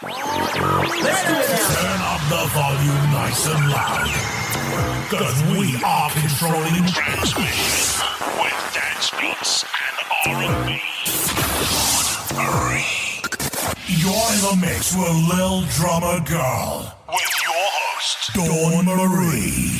Let's do it now. Turn up the volume nice and loud, cause we are controlling transmission with dance beats and R&B. You're in the mix with Lil Drummer Girl with your host Dawn Marie.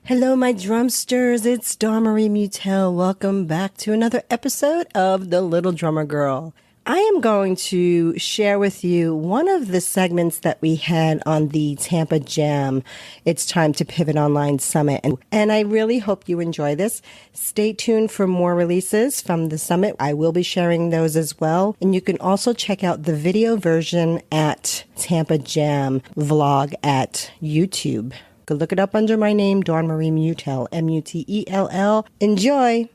Hello, my drumsters. It's Dawn Marie Mutel. Welcome back to another episode of The Little Drummer Girl. I am going to share with you one of the segments that we had on the Tampa Jam. It's Time to Pivot Online Summit. And I really hope you enjoy this. Stay tuned for more releases from the summit. I will be sharing those as well. And you can also check out the video version at Tampa Jam vlog at YouTube. Go look it up under my name, Dawn Marie Mutel, Mutell. Enjoy.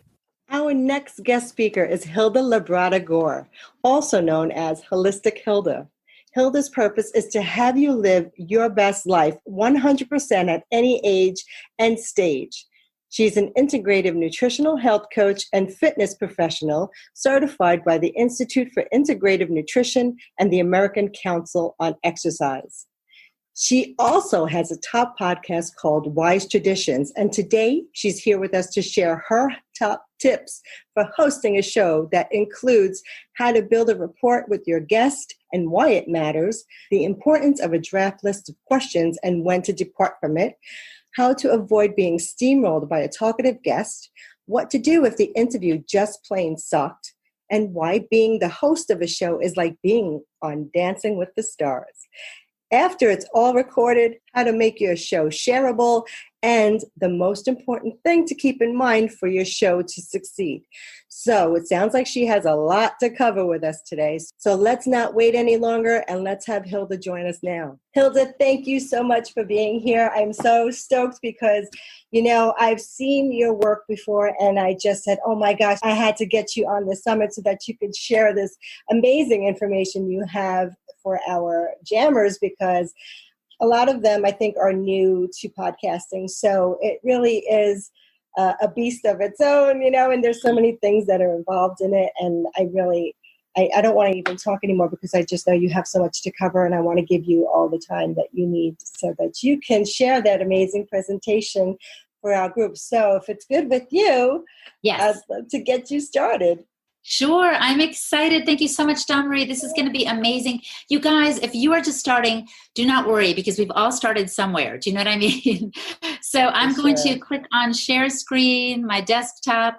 Our next guest speaker is Hilda Labrada Gore, also known as Holistic Hilda. Hilda's purpose is to have you live your best life 100% at any age and stage. She's an integrative nutritional health coach and fitness professional certified by the Institute for Integrative Nutrition and the American Council on Exercise. She also has a top podcast called Wise Traditions, and today she's here with us to share her top tips for hosting a show that includes how to build a rapport with your guest and why it matters, the importance of a draft list of questions and when to depart from it, how to avoid being steamrolled by a talkative guest, what to do if the interview just plain sucked, and why being the host of a show is like being on Dancing with the Stars. After it's all recorded, how to make your show shareable, and the most important thing to keep in mind for your show to succeed. So it sounds like she has a lot to cover with us today. So let's not wait any longer, and let's have Hilda join us now. Hilda, thank you so much for being here. I'm so stoked because, you know, I've seen your work before, and I just said, oh my gosh, I had to get you on the summit so that you could share this amazing information you have for our jammers, because a lot of them, I think, are new to podcasting. So it really is a beast of its own, you know, and there's so many things that are involved in it. And I don't want to even talk anymore because I just know you have so much to cover, and I want to give you all the time that you need so that you can share that amazing presentation for our group. So if it's good with you, yes, I'd love to get you started. Sure. I'm excited. Thank you so much, Dawn Marie. This is going to be amazing. You guys, if you are just starting, do not worry because we've all started somewhere. Do you know what I mean? So I'm going to click on share screen, my desktop,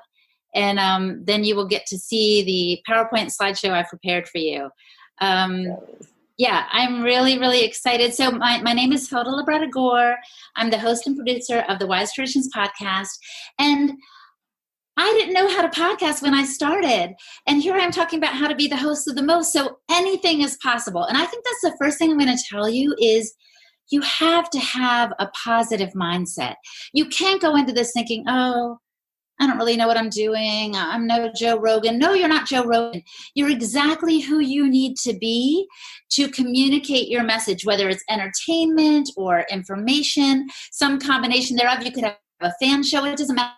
and then you will get to see the PowerPoint slideshow I've prepared for you. Yeah, I'm really, really excited. So my name is Hilda Labrada Gore. I'm the host and producer of the Wise Traditions podcast. And I didn't know how to podcast when I started. And here I am talking about how to be the host of the most. So anything is possible. And I think that's the first thing I'm going to tell you is you have to have a positive mindset. You can't go into this thinking, oh, I don't really know what I'm doing. I'm no Joe Rogan. No, you're not Joe Rogan. You're exactly who you need to be to communicate your message, whether it's entertainment or information, some combination thereof. You could have a fan show. It doesn't matter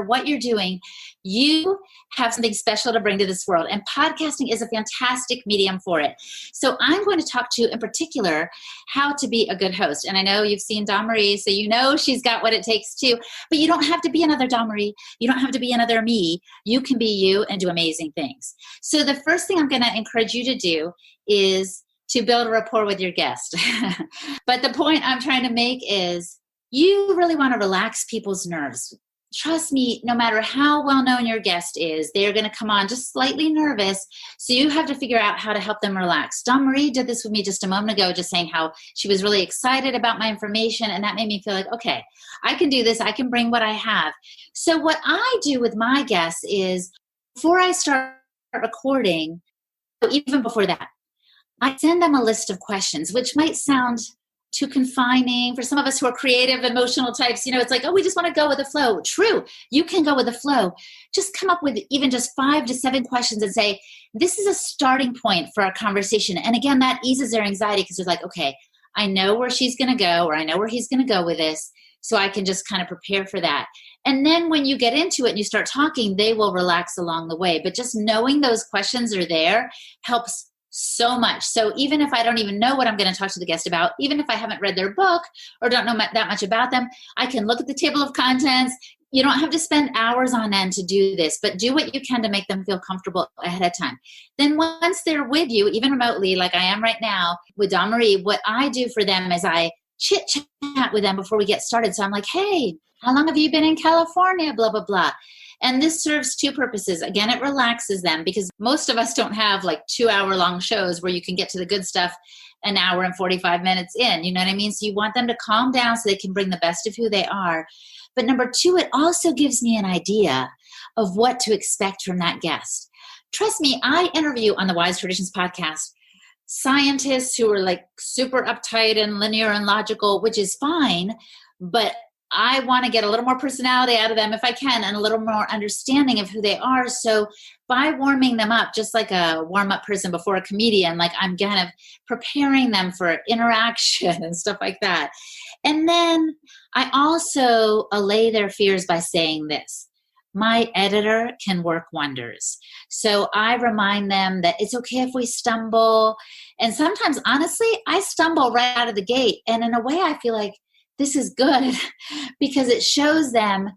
what you're doing, you have something special to bring to this world. And podcasting is a fantastic medium for it. So I'm going to talk to you in particular how to be a good host. And I know you've seen Dawn Marie, so you know she's got what it takes too. But you don't have to be another Dawn Marie. You don't have to be another me. You can be you and do amazing things. So the first thing I'm going to encourage you to do is to build a rapport with your guest. But the point I'm trying to make is you really want to relax people's nerves. Trust me, no matter how well-known your guest is, they're going to come on just slightly nervous. So you have to figure out how to help them relax. Dawn Marie did this with me just a moment ago, just saying how she was really excited about my information. And that made me feel like, okay, I can do this. I can bring what I have. So what I do with my guests is before I start recording, even before that, I send them a list of questions, which might sound too confining for some of us who are creative, emotional types. You know, it's like, oh, we just want to go with the flow. True. You can go with the flow. Just come up with even just 5 to 7 questions and say, this is a starting point for our conversation. And again, that eases their anxiety because they're like, okay, I know where she's going to go, or I know where he's going to go with this. so I can just kind of prepare for that. And then when you get into it and you start talking, they will relax along the way. But just knowing those questions are there helps so much. So even if I don't even know what I'm going to talk to the guest about, even if I haven't read their book or don't know that much about them, I can look at the table of contents. You don't have to spend hours on end to do this, but do what you can to make them feel comfortable ahead of time. Then once they're with you, even remotely, like I am right now with Dawn Marie, what I do for them is I chit chat with them before we get started. So I'm like, hey, how long have you been in California? Blah, blah, blah. And this serves two purposes. Again, it relaxes them because most of us don't have like 2-hour-long shows where you can get to the good stuff an hour and 45 minutes in. You know what I mean? So you want them to calm down so they can bring the best of who they are. But number two, it also gives me an idea of what to expect from that guest. Trust me, I interview on the Wise Traditions podcast scientists who are like super uptight and linear and logical, which is fine, but I want to get a little more personality out of them if I can and a little more understanding of who they are. So by warming them up, just like a warm-up person before a comedian, like I'm kind of preparing them for interaction and stuff like that. And then I also allay their fears by saying this: my editor can work wonders. So I remind them that it's okay if we stumble. And sometimes, honestly, I stumble right out of the gate. And in a way, I feel like this is good because it shows them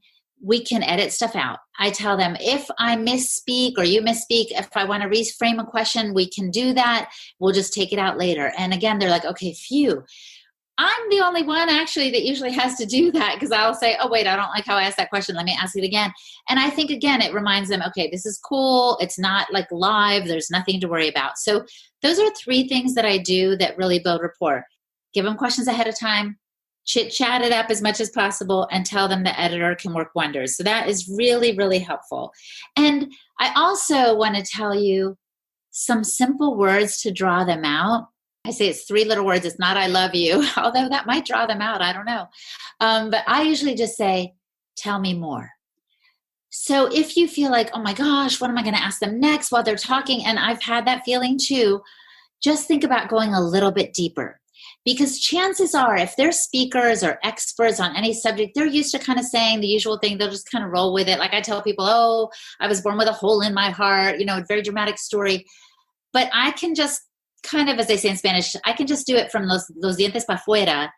we can edit stuff out. I tell them if I misspeak or you misspeak, if I want to reframe a question, we can do that. We'll just take it out later. And again, they're like, okay, phew. I'm the only one actually that usually has to do that because I'll say, oh, wait, I don't like how I asked that question. Let me ask it again. And I think, again, it reminds them, okay, this is cool. It's not like live. There's nothing to worry about. So those are 3 things that I do that really build rapport. Give them questions ahead of time, chit-chat it up as much as possible, and tell them the editor can work wonders. So that is really, really helpful. And I also want to tell you some simple words to draw them out. I say it's 3 little words. It's not I love you, although that might draw them out. I don't know. But I usually just say, tell me more. So if you feel like, oh my gosh, what am I going to ask them next while they're talking? And I've had that feeling too. Just think about going a little bit deeper. Because chances are, if they're speakers or experts on any subject, they're used to kind of saying the usual thing. They'll just kind of roll with it. Like I tell people, oh, I was born with a hole in my heart, a very dramatic story. But I can just kind of, as they say in Spanish, I can just do it from los dientes para fuera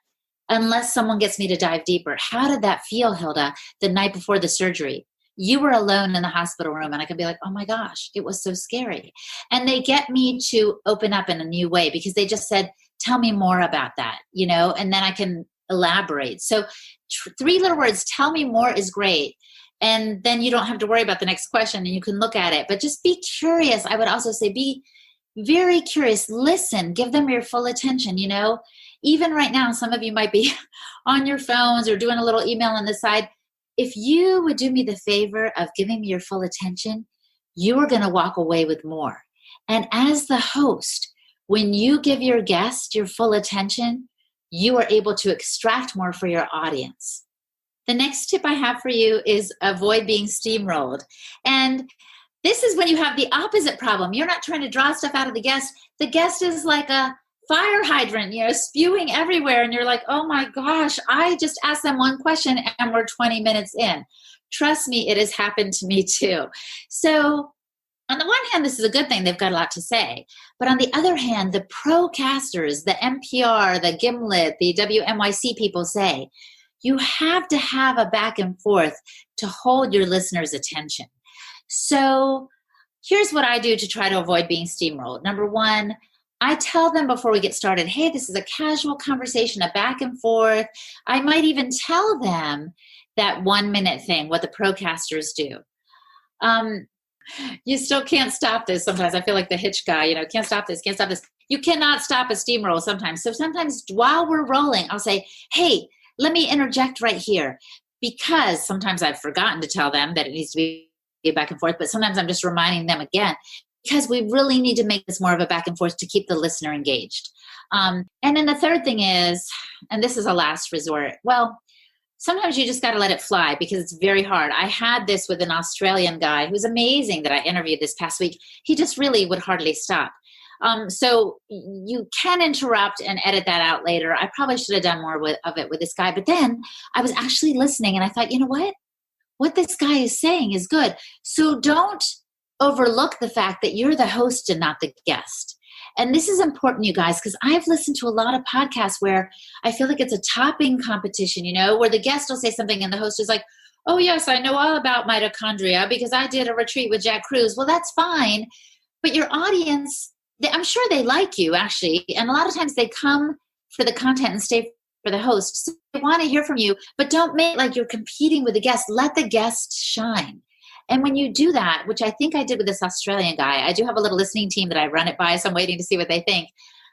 unless someone gets me to dive deeper. How did that feel, Hilda, the night before the surgery? You were alone in the hospital room, and I could be like, oh my gosh, it was so scary. And they get me to open up in a new way because they just said, tell me more about that, and then I can elaborate. So 3 little words, tell me more, is great. And then you don't have to worry about the next question and you can look at it. But just be curious. I would also say be very curious. Listen, give them your full attention, Even right now, some of you might be on your phones or doing a little email on the side. If you would do me the favor of giving me your full attention, you are going to walk away with more. And as the host, when you give your guest your full attention, you are able to extract more for your audience. The next tip I have for you is avoid being steamrolled. And this is when you have the opposite problem. You're not trying to draw stuff out of the guest. The guest is like a fire hydrant, spewing everywhere. And you're like, oh my gosh, I just asked them one question and we're 20 minutes in. Trust me, it has happened to me too. So on the one hand, this is a good thing. They've got a lot to say. But on the other hand, the procasters, the NPR, the Gimlet, the WNYC people say, you have to have a back and forth to hold your listeners' attention. So here's what I do to try to avoid being steamrolled. Number 1, I tell them before we get started, hey, this is a casual conversation, a back and forth. I might even tell them that 1-minute thing, what the procasters do. You still can't stop this sometimes. I feel like the hitch guy, can't stop this, can't stop this. You cannot stop a steamroll sometimes. So sometimes while we're rolling, I'll say, hey, let me interject right here. Because sometimes I've forgotten to tell them that it needs to be a back and forth, but sometimes I'm just reminding them again. Because we really need to make this more of a back and forth to keep the listener engaged. And then the third thing is, and this is a last resort, well, sometimes you just got to let it fly because it's very hard. I had this with an Australian guy who's amazing that I interviewed this past week. He just really would hardly stop. So you can interrupt and edit that out later. I probably should have done more of it with this guy. But then I was actually listening and I thought, you know what? What this guy is saying is good. So don't overlook the fact that you're the host and not the guest. And this is important, you guys, because I've listened to a lot of podcasts where I feel like it's a topping competition, where the guest will say something and the host is like, oh, yes, I know all about mitochondria because I did a retreat with Jack Cruz. Well, that's fine. But your audience, I'm sure they like you, actually. And a lot of times they come for the content and stay for the host. So they want to hear from you, but don't make like you're competing with the guest. Let the guest shine. And when you do that, which I think I did with this Australian guy, I do have a little listening team that I run it by, so I'm waiting to see what they think.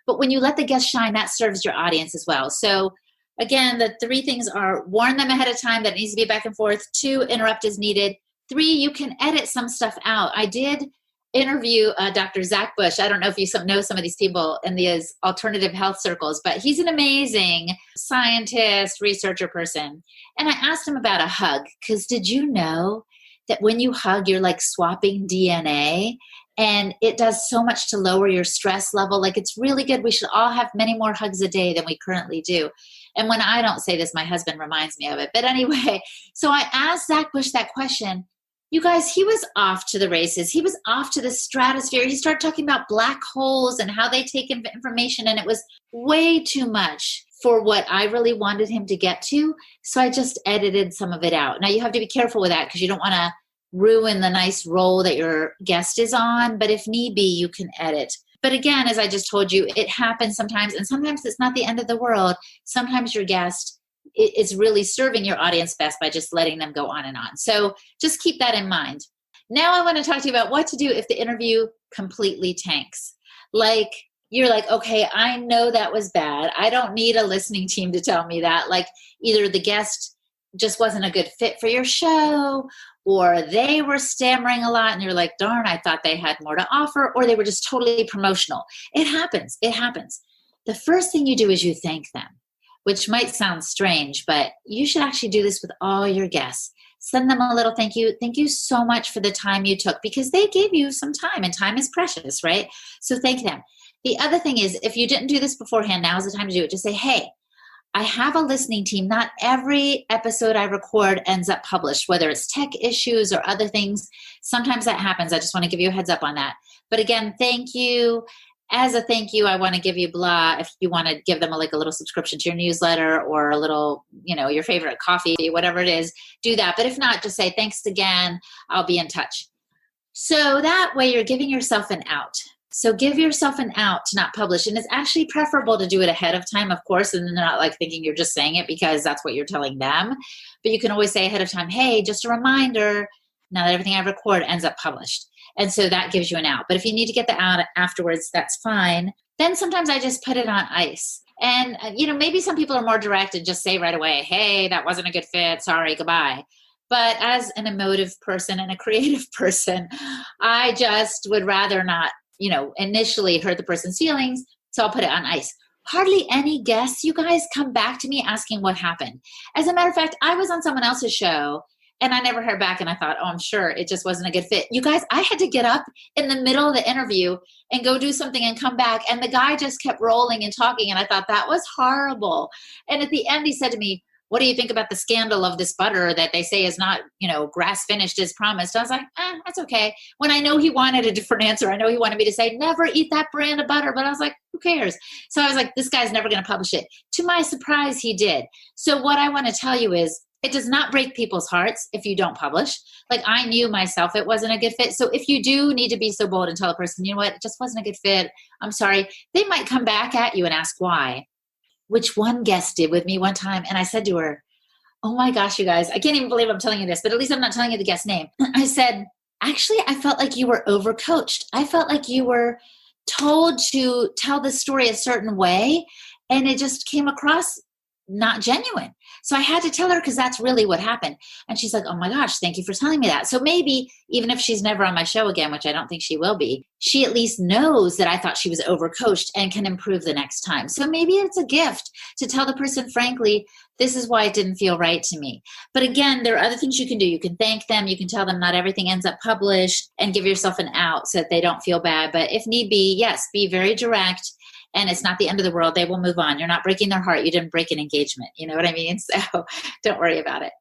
But when you let the guest shine, that serves your audience as well. So again, the 3 things are: warn them ahead of time that it needs to be back and forth. 2, interrupt as needed. 3, you can edit some stuff out. I did interview Dr. Zach Bush. I don't know if you know some of these people in these alternative health circles, but he's an amazing scientist, researcher person. And I asked him about a hug, because did you know that when you hug, you're like swapping DNA, and it does so much to lower your stress level. Like, it's really good. We should all have many more hugs a day than we currently do. And when I don't say this, my husband reminds me of it. But anyway, so I asked Zach Bush that question. You guys, he was off to the races. He was off to the stratosphere. He started talking about black holes and how they take in information, and it was way too much for what I really wanted him to get to. So I just edited some of it out. Now, you have to be careful with that because you don't want to ruin the nice role that your guest is on. But if need be, you can edit. But again, as I just told you, it happens sometimes. And sometimes it's not the end of the world. Sometimes your guest is really serving your audience best by just letting them go on and on. So just keep that in mind. Now I want to talk to you about what to do if the interview completely tanks. Like, you're like, okay, I know that was bad. I don't need a listening team to tell me that. Like, either the guest just wasn't a good fit for your show, or they were stammering a lot and you're like, darn, I thought they had more to offer, or they were just totally promotional. It happens. It happens. The first thing you do is you thank them, which might sound strange, but you should actually do this with all your guests. Send them a little thank you. Thank you so much for the time you took, because they gave you some time, and time is precious, right? So thank them. The other thing is, if you didn't do this beforehand, now's the time to do it. Just say, hey, I have a listening team. Not every episode I record ends up published, whether it's tech issues or other things. Sometimes that happens. I just want to give you a heads up on that. But again, thank you. As a thank you, I want to give you blah. If you want to give them a little subscription to your newsletter, or a little, your favorite coffee, whatever it is, do that. But if not, just say thanks again. I'll be in touch. So that way you're giving yourself an out. So give yourself an out to not publish. And it's actually preferable to do it ahead of time, of course, and they're not like thinking you're just saying it because that's what you're telling them. But you can always say ahead of time, hey, just a reminder, now that everything I record ends up published. And so that gives you an out. But if you need to get the out afterwards, that's fine. Then sometimes I just put it on ice. And, maybe some people are more direct and just say right away, hey, that wasn't a good fit. Sorry, goodbye. But as an emotive person and a creative person, I just would rather not, initially hurt the person's feelings. So I'll put it on ice. Hardly any guests, you guys, come back to me asking what happened. As a matter of fact, I was on someone else's show and I never heard back, and I thought, oh, I'm sure it just wasn't a good fit. You guys, I had to get up in the middle of the interview and go do something and come back. And the guy just kept rolling and talking. And I thought that was horrible. And at the end, he said to me, what do you think about the scandal of this butter that they say is not, grass finished as promised? I was like, that's okay. When I know he wanted a different answer, I know he wanted me to say, never eat that brand of butter. But I was like, who cares? So I was like, this guy's never going to publish it. To my surprise, he did. So what I want to tell you is, it does not break people's hearts if you don't publish. Like, I knew myself it wasn't a good fit. So if you do need to be so bold and tell a person, you know what, it just wasn't a good fit, I'm sorry, they might come back at you and ask why. Which one guest did with me one time. And I said to her, oh my gosh, you guys, I can't even believe I'm telling you this, but at least I'm not telling you the guest name. I said, actually, I felt like you were overcoached. I felt like you were told to tell the story a certain way, and it just came across not genuine. So I had to tell her, because that's really what happened. And she's like, oh my gosh, thank you for telling me that. So maybe even if she's never on my show again, which I don't think she will be, she at least knows that I thought she was overcoached and can improve the next time. So maybe it's a gift to tell the person frankly This is why it didn't feel right to me. But again, there are other things you can do. You can thank them. You can tell them not everything ends up published and give yourself an out so that they don't feel bad. But if need be, yes, be very direct. And it's not the end of the world. They will move on. You're not breaking their heart. You didn't break an engagement. You know what I mean? So don't worry about it.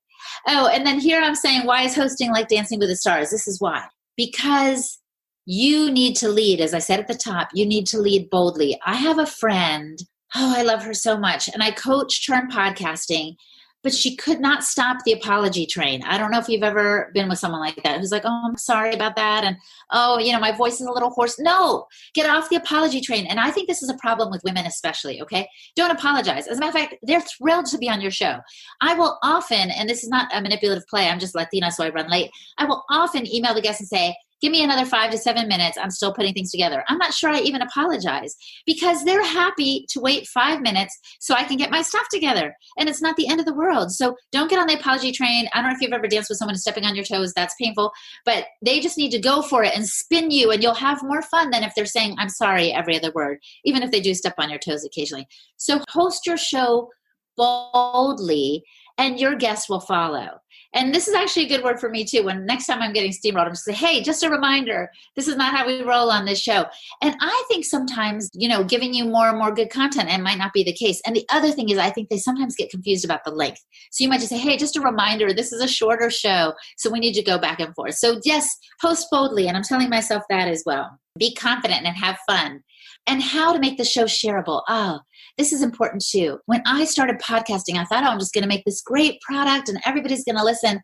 Oh, and then here I'm saying, why is hosting like Dancing with the Stars? This is why. Because you need to lead. As I said at the top, you need to lead boldly. I have a friend. Oh, I love her so much. And I coached her in podcasting, but she could not stop the apology train. I don't know if you've ever been with someone like that who's like, oh, I'm sorry about that. And, oh, my voice is a little hoarse. No, get off the apology train. And I think this is a problem with women especially, okay? Don't apologize. As a matter of fact, they're thrilled to be on your show. I will often, and this is not a manipulative play, I'm just Latina, so I run late. I will often email the guest and say, give me another 5 to 7 minutes. I'm still putting things together. I'm not sure I even apologize because they're happy to wait 5 minutes so I can get my stuff together. And it's not the end of the world. So don't get on the apology train. I don't know if you've ever danced with someone stepping on your toes. That's painful. But they just need to go for it and spin you, and you'll have more fun than if they're saying, I'm sorry, every other word, even if they do step on your toes occasionally. So host your show boldly, and your guests will follow. And this is actually a good word for me too. When next time I'm getting steamrolled, I'm just say, hey, just a reminder, this is not how we roll on this show. And I think sometimes, giving you more and more good content, and might not be the case. And the other thing is I think they sometimes get confused about the length. So you might just say, hey, just a reminder, this is a shorter show, so we need to go back and forth. So yes, host boldly. And I'm telling myself that as well. Be confident and have fun. And how to make the show shareable. Oh, this is important too. When I started podcasting, I thought, I'm just going to make this great product and everybody's going to listen.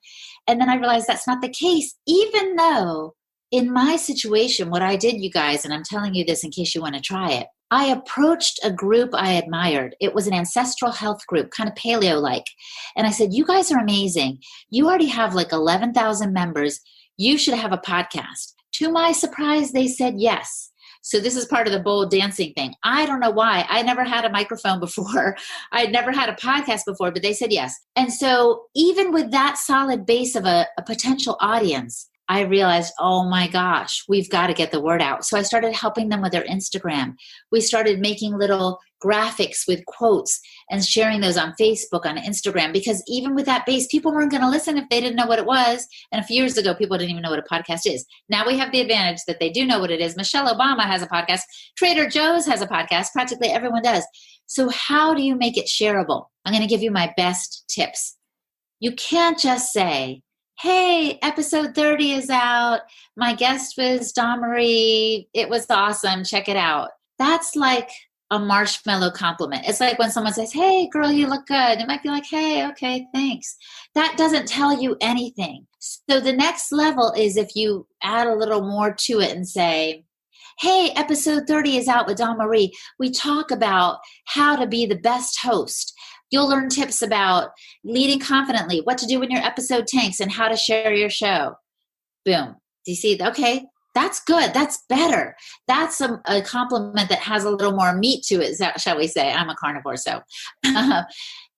And then I realized that's not the case, even though in my situation, what I did, you guys, and I'm telling you this in case you want to try it, I approached a group I admired. It was an ancestral health group, kind of paleo-like. And I said, you guys are amazing. You already have like 11,000 members. You should have a podcast. To my surprise, they said yes. So this is part of the bold dancing thing. I don't know why. I never had a microphone before. I'd never had a podcast before, but they said yes. And so even with that solid base of a potential audience, I realized, oh my gosh, we've got to get the word out. So I started helping them with their Instagram. We started making little graphics with quotes and sharing those on Facebook, on Instagram, because even with that base, people weren't going to listen if they didn't know what it was. And a few years ago, people didn't even know what a podcast is. Now we have the advantage that they do know what it is. Michelle Obama has a podcast. Trader Joe's has a podcast. Practically everyone does. So how do you make it shareable? I'm going to give you my best tips. You can't just say, hey, episode 30 is out. My guest was Dawn Marie. It was awesome. Check it out. That's like a marshmallow compliment. It's like when someone says, hey, girl, you look good. It might be like, hey, okay, thanks. That doesn't tell you anything. So the next level is if you add a little more to it and say, hey, episode 30 is out with Dawn Marie. We talk about how to be the best host. You'll learn tips about leading confidently, what to do when your episode tanks, and how to share your show. Boom. Do you see? Okay, that's good. That's better. That's a compliment that has a little more meat to it, shall we say. I'm a carnivore, so.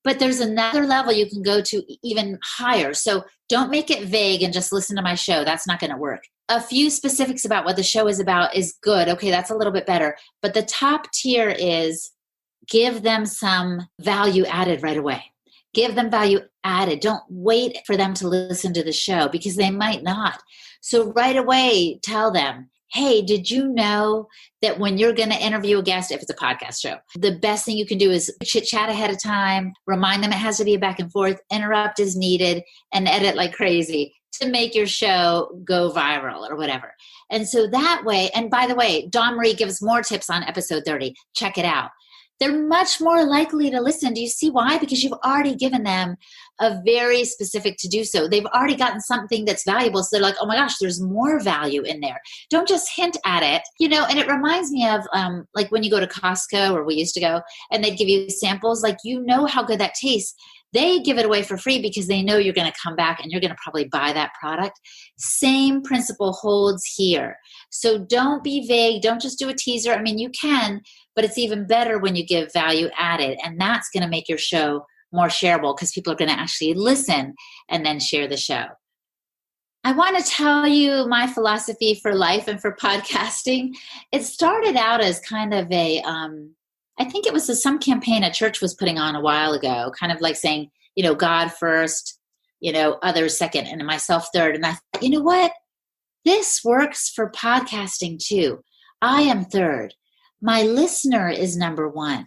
But there's another level you can go to even higher. So don't make it vague and just listen to my show. That's not going to work. A few specifics about what the show is about is good. Okay, that's a little bit better. But the top tier is give them some value added right away. Give them value added. Don't wait for them to listen to the show because they might not. So right away, tell them, hey, did you know that when you're going to interview a guest, if it's a podcast show, the best thing you can do is chit chat ahead of time, remind them it has to be a back and forth, interrupt as needed, and edit like crazy to make your show go viral or whatever. And so that way, and by the way, Dawn Marie gives more tips on episode 30. Check it out. They're much more likely to listen. Do you see why? Because you've already given them a very specific to do so. They've already gotten something that's valuable. So they're like, oh my gosh, there's more value in there. Don't just hint at it, and it reminds me of like when you go to Costco, or we used to go, and they'd give you samples, like, how good that tastes. They give it away for free because they know you're going to come back and you're going to probably buy that product. Same principle holds here. So don't be vague. Don't just do a teaser. I mean, you can, but it's even better when you give value added. And that's going to make your show more shareable because people are going to actually listen and then share the show. I want to tell you my philosophy for life and for podcasting. It started out as kind of a I think it was some campaign a church was putting on a while ago, kind of like saying, God first, others second, and myself third. And I thought, you know what? This works for podcasting too. I am third. My listener is number one.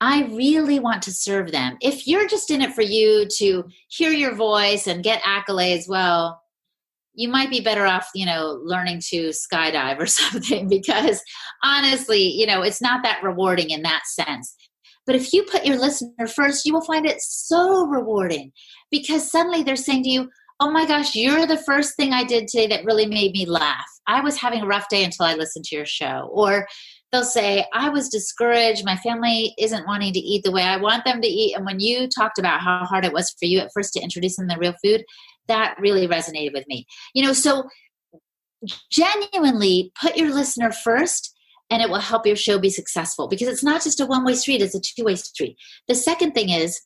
I really want to serve them. If you're just in it for you to hear your voice and get accolades, well, you might be better off, learning to skydive or something, because honestly, it's not that rewarding in that sense. But if you put your listener first, you will find it so rewarding, because suddenly they're saying to you, oh my gosh, you're the first thing I did today that really made me laugh. I was having a rough day until I listened to your show. Or they'll say, I was discouraged. My family isn't wanting to eat the way I want them to eat. And when you talked about how hard it was for you at first to introduce them to real food, that really resonated with me. So genuinely put your listener first, and it will help your show be successful, because it's not just a one-way street, it's a two-way street. The second thing is,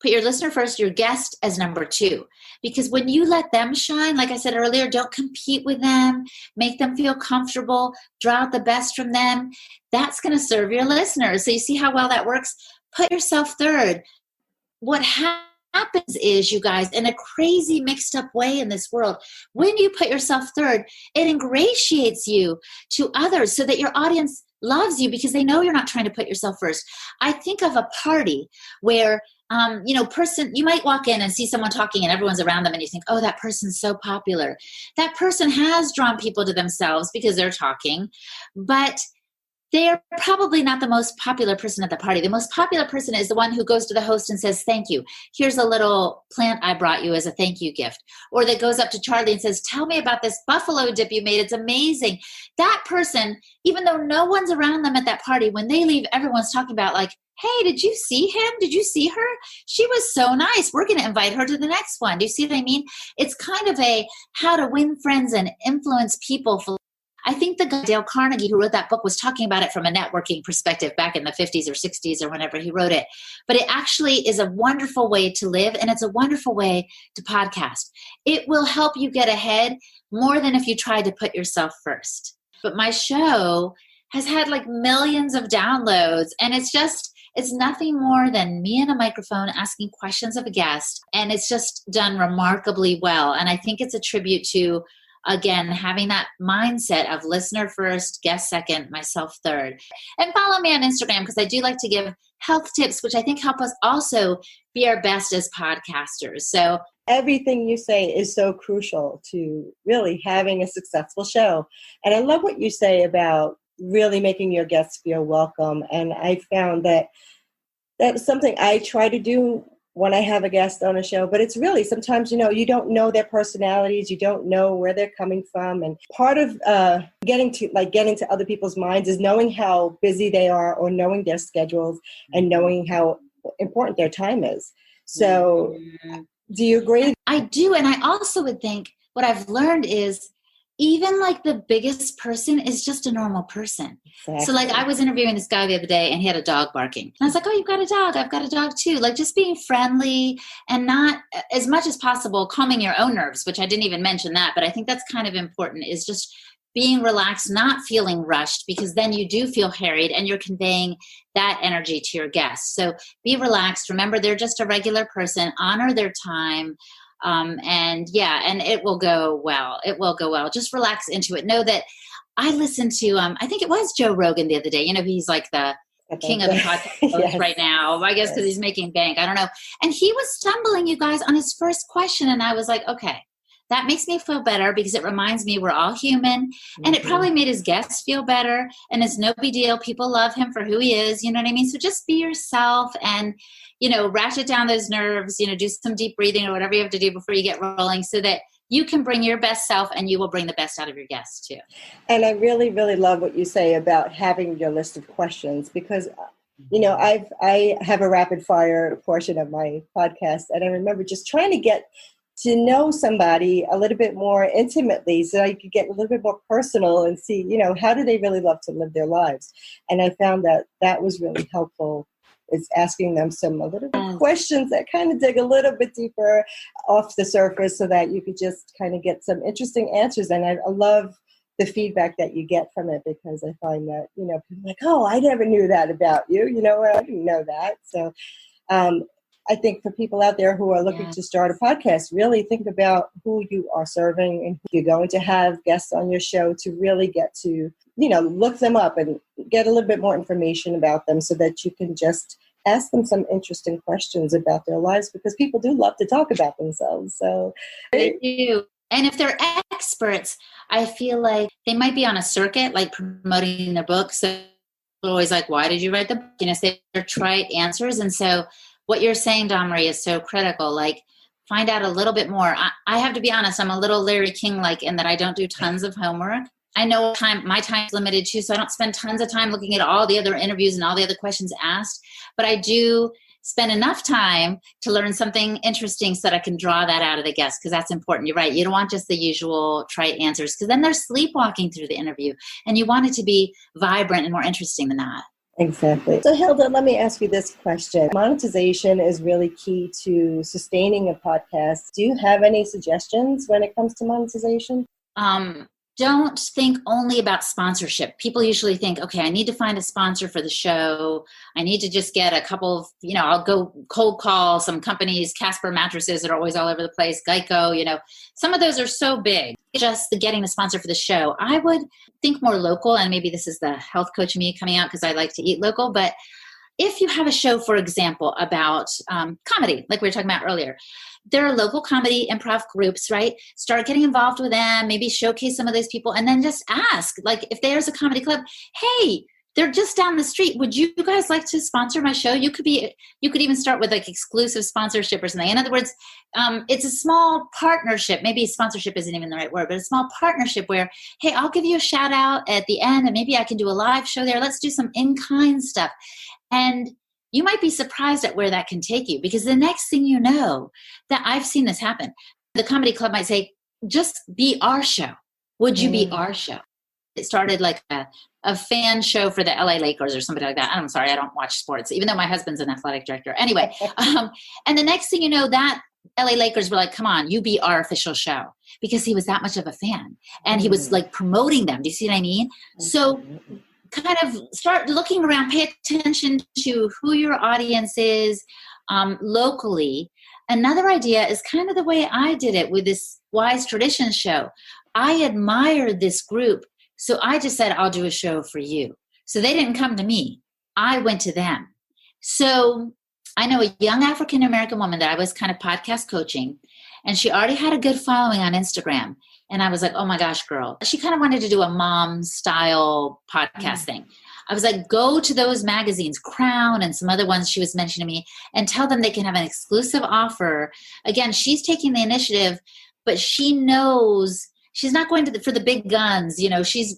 put your listener first, your guest as number two. Because when you let them shine, like I said earlier, don't compete with them, make them feel comfortable, draw out the best from them. That's going to serve your listeners. So you see how well that works? Put yourself third. What happens is, you guys, in a crazy mixed up way in this world, when you put yourself third, it ingratiates you to others so that your audience loves you, because they know you're not trying to put yourself first. I think of a party where you might walk in and see someone talking and everyone's around them, and you think, oh, that person's so popular. That person has drawn people to themselves because they're talking, but they're probably not the most popular person at the party. The most popular person is the one who goes to the host and says, thank you. Here's a little plant I brought you as a thank you gift. Or that goes up to Charlie and says, tell me about this buffalo dip you made. It's amazing. That person, even though no one's around them at that party, when they leave, everyone's talking about, like, hey, did you see him? Did you see her? She was so nice. We're going to invite her to the next one. Do you see what I mean? It's kind of a how to win friends and influence people. I think the guy, Dale Carnegie, who wrote that book, was talking about it from a networking perspective back in the 50s or 60s or whenever he wrote it. But it actually is a wonderful way to live, and it's a wonderful way to podcast. It will help you get ahead more than if you try to put yourself first. But my show has had like millions of downloads, and it's nothing more than me and a microphone asking questions of a guest, and it's just done remarkably well. And I think it's a tribute to, again, having that mindset of listener first, guest second, myself third. And follow me on Instagram, because I do like to give health tips, which I think help us also be our best as podcasters. So everything you say is so crucial to really having a successful show. And I love what you say about really making your guests feel welcome. And I found that that's something I try to do when I have a guest on a show, but it's really sometimes, you don't know their personalities, you don't know where they're coming from. And part of getting to other people's minds is knowing how busy they are, or knowing their schedules, and knowing how important their time is. So do you agree? I do. And I also would think what I've learned is, even like the biggest person is just a normal person. Exactly. So like I was interviewing this guy the other day, and he had a dog barking. And I was like, oh, you've got a dog. I've got a dog too. Like just being friendly and not as much as possible calming your own nerves, which I didn't even mention that. But I think that's kind of important, is just being relaxed, not feeling rushed, because then you do feel harried and you're conveying that energy to your guests. So be relaxed. Remember, they're just a regular person. Honor their time. And it will go well. It will go well. Just relax into it. Know that I listened to, I think it was Joe Rogan the other day. He's like the king of the podcast Yes. right now, I guess, because he's making bank. I don't know. And he was stumbling, you guys, on his first question. And I was like, okay, that makes me feel better, because it reminds me we're all human. Mm-hmm. And it probably made his guests feel better. And it's no big deal. People love him for who he is. You know what I mean? So just be yourself and, ratchet down those nerves, do some deep breathing or whatever you have to do before you get rolling, so that you can bring your best self, and you will bring the best out of your guests too. And I really, really love what you say about having your list of questions, because, I have a rapid fire portion of my podcast, and I remember just trying to get to know somebody a little bit more intimately, so I could get a little bit more personal and see, how do they really love to live their lives. And I found that was really helpful, is asking them a little bit questions that kind of dig a little bit deeper off the surface, so that you could just kind of get some interesting answers. And I love the feedback that you get from it, because I find that, people are like, oh, I never knew that about you. I didn't know that. So I think for people out there who are looking to start a podcast, really think about who you are serving and who you're going to have guests on your show, to really get to, look them up and get a little bit more information about them, so that you can just ask them some interesting questions about their lives, because people do love to talk about themselves. So they do. And if they're experts, I feel like they might be on a circuit, like promoting their book. So always like, why did you write the book? Say they're trite answers. And so what you're saying, Domri, is so critical. Like, find out a little bit more. I have to be honest, I'm a little Larry King-like in that I don't do tons of homework. I know my time is limited too, so I don't spend tons of time looking at all the other interviews and all the other questions asked. But I do spend enough time to learn something interesting so that I can draw that out of the guest, because that's important. You're right. You don't want just the usual trite answers, because then they're sleepwalking through the interview, and you want it to be vibrant and more interesting than that. Exactly. So Hilda, let me ask you this question. Monetization is really key to sustaining a podcast. Do you have any suggestions when it comes to monetization? Don't think only about sponsorship. People usually think, okay, I need to find a sponsor for the show. I need to just get a couple of, I'll go cold call some companies, Casper mattresses that are always all over the place, Geico, some of those are so big. Just the getting a sponsor for the show. I would think more local, and maybe this is the health coach in me coming out because I like to eat local, but if you have a show, for example, about comedy, like we were talking about earlier, there are local comedy improv groups, right? Start getting involved with them, maybe showcase some of those people, and then just ask, like, if there's a comedy club, hey, they're just down the street. Would you guys like to sponsor my show? You could even start with like exclusive sponsorship or something. In other words, it's a small partnership. Maybe sponsorship isn't even the right word, but a small partnership where, hey, I'll give you a shout out at the end, and maybe I can do a live show there. Let's do some in-kind stuff. And you might be surprised at where that can take you, because the next thing you know, that I've seen this happen, the comedy club might say, just be our show. Would you be our show? It started like a fan show for the LA Lakers or something like that. I'm sorry, I don't watch sports, even though my husband's an athletic director. Anyway, and the next thing you know, that LA Lakers were like, come on, you be our official show, because he was that much of a fan. And he was like promoting them. Do you see what I mean? So kind of start looking around, pay attention to who your audience is locally. Another idea is kind of the way I did it with this Wise Traditions show. I admired this group, so I just said, I'll do a show for you. So they didn't come to me. I went to them. So I know a young African-American woman that I was kind of podcast coaching, and she already had a good following on Instagram. And I was like, oh my gosh, girl. She kind of wanted to do a mom style podcast thing. I was like, go to those magazines, Crown and some other ones she was mentioning to me, and tell them they can have an exclusive offer. Again, she's taking the initiative, but she knows she's not going for the big guns.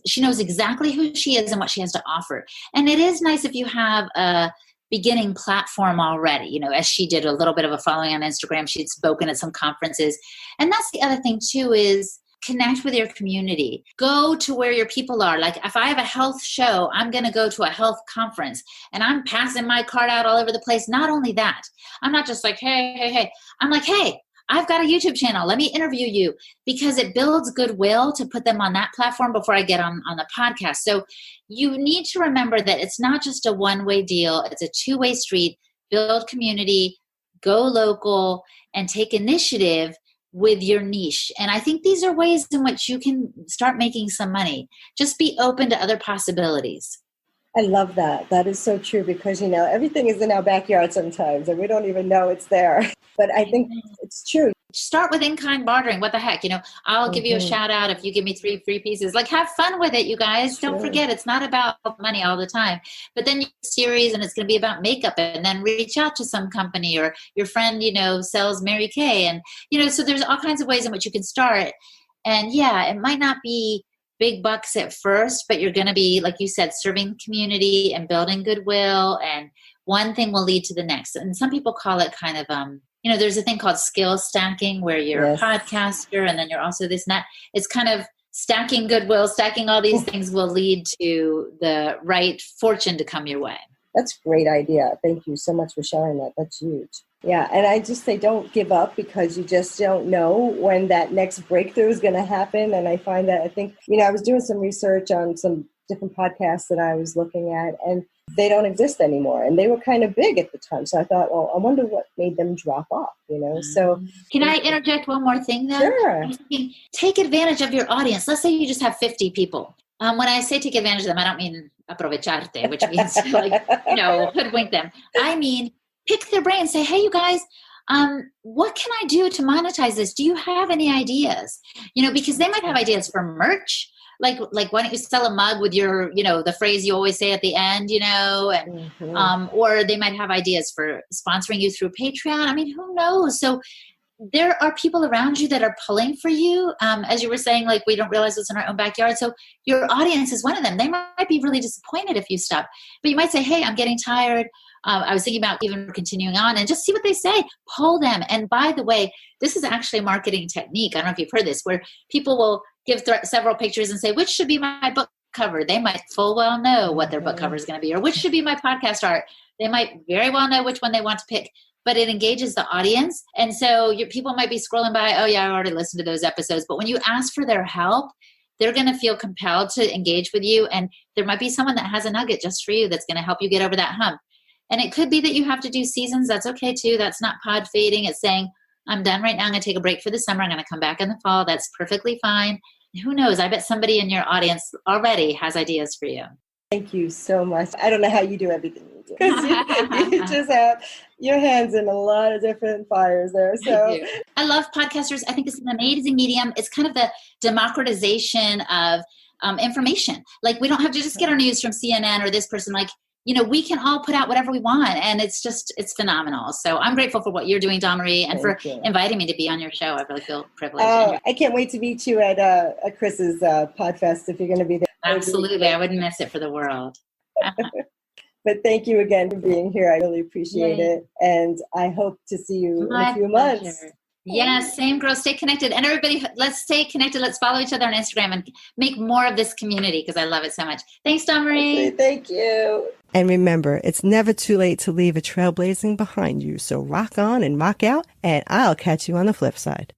She knows exactly who she is and what she has to offer. And it is nice if you have a beginning platform already, as she did, a little bit of a following on Instagram. She'd spoken at some conferences. And that's the other thing too, is connect with your community. Go to where your people are. Like if I have a health show, I'm going to go to a health conference, and I'm passing my card out all over the place. Not only that, I'm not just like, hey. I'm like, hey, I've got a YouTube channel. Let me interview you, because it builds goodwill to put them on that platform before I get on the podcast. So you need to remember that it's not just a one-way deal. It's a two-way street. Build community, go local, and take initiative with your niche. And I think these are ways in which you can start making some money. Just be open to other possibilities. I love that. That is so true, because, everything is in our backyard sometimes and we don't even know it's there. But I think it's true. Start with in-kind bartering. What the heck? I'll give you a shout out if you give me 3 free pieces. Like, have fun with it, you guys. Don't forget, it's not about money all the time. But then you series, and it's going to be about makeup, and then reach out to some company, or your friend, sells Mary Kay. And, so there's all kinds of ways in which you can start. And yeah, it might not be big bucks at first, but you're going to be, like you said, serving the community and building goodwill, and one thing will lead to the next. And some people call it kind of, there's a thing called skill stacking, where you're a podcaster and then you're also this and that. It's kind of stacking goodwill, stacking all these things will lead to the right fortune to come your way. That's a great idea. Thank you so much for sharing that. That's huge. Yeah, and I just say don't give up, because you just don't know when that next breakthrough is going to happen. And I find that, I think, I was doing some research on some different podcasts that I was looking at, and they don't exist anymore. And they were kind of big at the time. So I thought, well, I wonder what made them drop off, So can I interject one more thing then? Sure. I'm thinking, take advantage of your audience. Let's say you just have 50 people. When I say take advantage of them, I don't mean aprovecharte, which means hoodwink them. I mean, pick their brain and say, hey, you guys, what can I do to monetize this? Do you have any ideas? Because they might have ideas for merch. Like, why don't you sell a mug with your, the phrase you always say at the end, and, or they might have ideas for sponsoring you through Patreon. I mean, who knows? So there are people around you that are pulling for you. As you were saying, like, we don't realize what's in our own backyard. So your audience is one of them. They might be really disappointed if you stop, but you might say, hey, I'm getting tired. I was thinking about even continuing on, and just see what they say. Poll them. And by the way, this is actually a marketing technique. I don't know if you've heard this, where people will give several pictures and say, which should be my book cover? They might full well know what their book cover is going to be, or which should be my podcast art. They might very well know which one they want to pick, but it engages the audience. And so people might be scrolling by, oh yeah, I already listened to those episodes. But when you ask for their help, they're going to feel compelled to engage with you. And there might be someone that has a nugget just for you that's going to help you get over that hump. And it could be that you have to do seasons. That's okay too. That's not pod fading. It's saying, I'm done right now. I'm going to take a break for the summer. I'm going to come back in the fall. That's perfectly fine. Who knows? I bet somebody in your audience already has ideas for you. Thank you so much. I don't know how you do everything you do, because you just have your hands in a lot of different fires there. So I love podcasters. I think it's an amazing medium. It's kind of the democratization of information. Like, we don't have to just get our news from CNN or this person. Like, we can all put out whatever we want, and it's phenomenal. So I'm grateful for what you're doing, Dawn-Marie, and for inviting me to be on your show. I really feel privileged. Oh, I can't wait to meet you at Chris's Podfest if you're going to be there. Absolutely. I wouldn't miss it for the world. But thank you again for being here. I really appreciate it. And I hope to see you in a few months. Yes, same girl. Stay connected. And everybody, let's stay connected. Let's follow each other on Instagram and make more of this community, because I love it so much. Thanks, Dawn-Marie. Thank you. And remember, it's never too late to leave a trailblazing behind you. So rock on and rock out, and I'll catch you on the flip side.